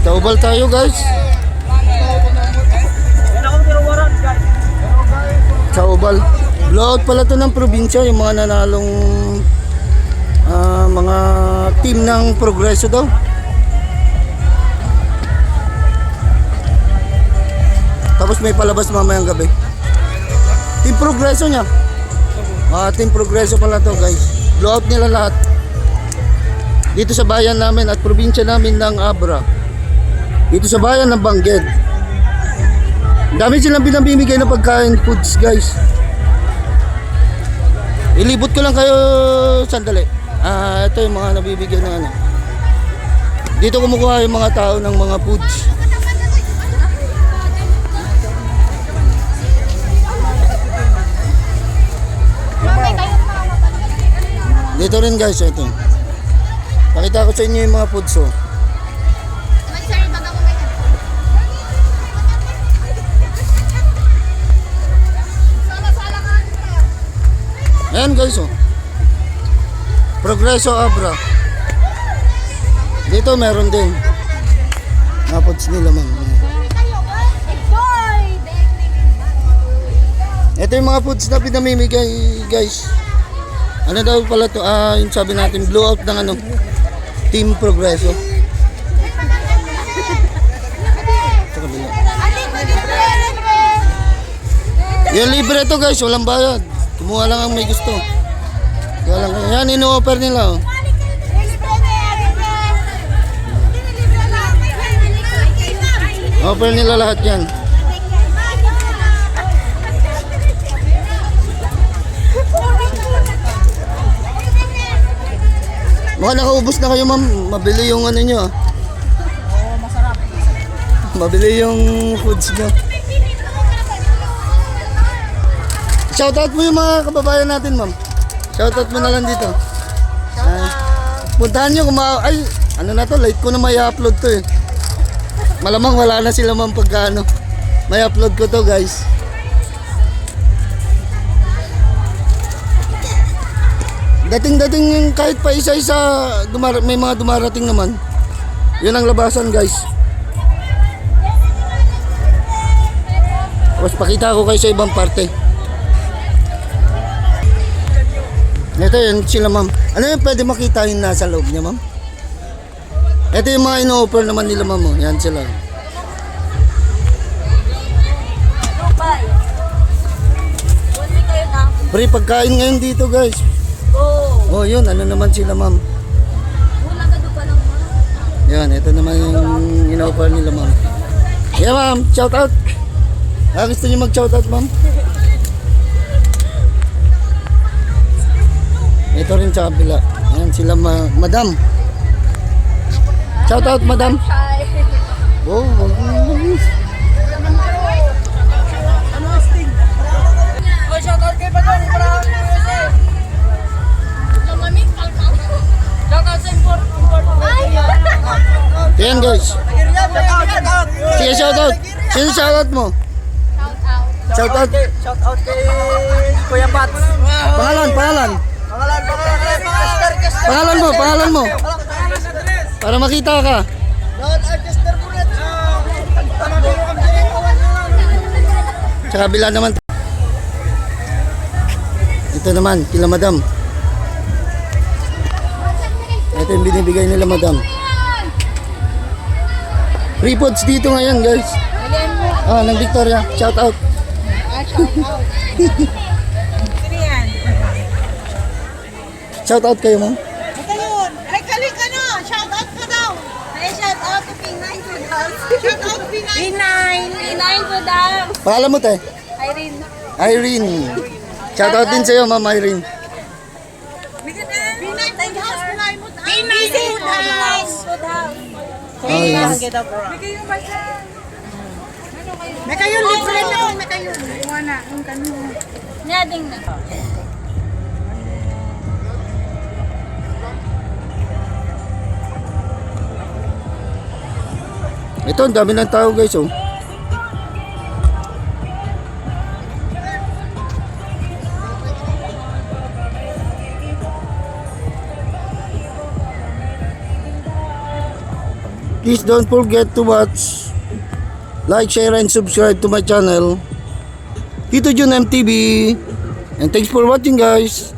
Taubal tayo guys. Taubal. Blowout pala to ng probinsya. Yung mga nanalong mga team ng Progreso daw. Tapos may palabas mamayang gabi. Team Progreso niya. Team Progreso pala to guys. Blowout nila lahat. Dito sa bayan namin at probinsya namin ng Abra. Dito sa bayan ng Bangged. Dami silang binabimigay ng pagkain, foods guys. Ilibot ko lang kayo sandali. Ito yung mga nabibigyan ng ano. Dito kumukuha yung mga tao ng mga foods. Dito rin guys, ito. Pakita ko sa inyo yung mga foods oh. Ayan guys oh. Progreso Abra. Dito meron din. Mga foods nila man. Ito yung mga foods na pinamimigay guys. Ano daw pala to? Yung sabi natin blowout ng ano, Team Progreso. Sa kabila. Yung libre to guys, walang bayad. Kumuha lang ang may gusto. Kaya lang, yan ino-offer nila oh. Offer nila lahat yan. Mukhang nakaubos na kayo ma'am. Mabili yung ano nyo. Oo, masarap. Mabili yung foods nyo. Shoutout mo yung mga kababayan natin ma'am. Shoutout mo na lang dito. Puntahan nyo kung ay, ano na to, late ko na may upload to eh. Malamang wala na sila ma'am pagka ano. May upload ko to guys. Dating kahit pa isa-isa may mga dumarating naman. Yun ang labasan guys. Tapos pakita ko kayo sa ibang parte. Ito yun sila ma'am. Ano yung pwede makita yung nasa loob niya ma'am? Ito yung mga ino-offer naman nila ma'am oh. Yan sila. Free pagkain ngayon dito guys. Oh, yun, ano naman sila ma'am. Yan, ito naman yung in-offer nila ma'am. Yeah ma'am, shout out. Gusto niyo mag-shout out ma'am? Ito rin sa kabila. Yan sila madam. Shout out madam. Oh, Shout out kay Padong para yan guys. Sige shout out. Sino shout out mo? Shout out. Shout out kay Kuya Pats. Pangalan mo. Para makita ka. Sa kabila naman. Ito naman, kila madam. Ito yung binibigay nila madam. Free foods dito ngayon guys. Ng Victoria. Shout out. Shout out kayo ma'am. Ayun, ay kalik ano, shout out ka daw. Ay shout out to P9 Food House. Shout out P9 Food House. Pangalan mo te? Irene. Irene. Shout out din sa'yo ma'am Irene. P9 Food House, P9 Food House. Oh, yes. May kayo libre na kung may kayo. Iwana, ang kanino. Nading na. Ito, ang dami ng tao guys oh. Please don't forget to watch, like, share, and subscribe to my channel, Tito Jun MTV. And thanks for watching, guys.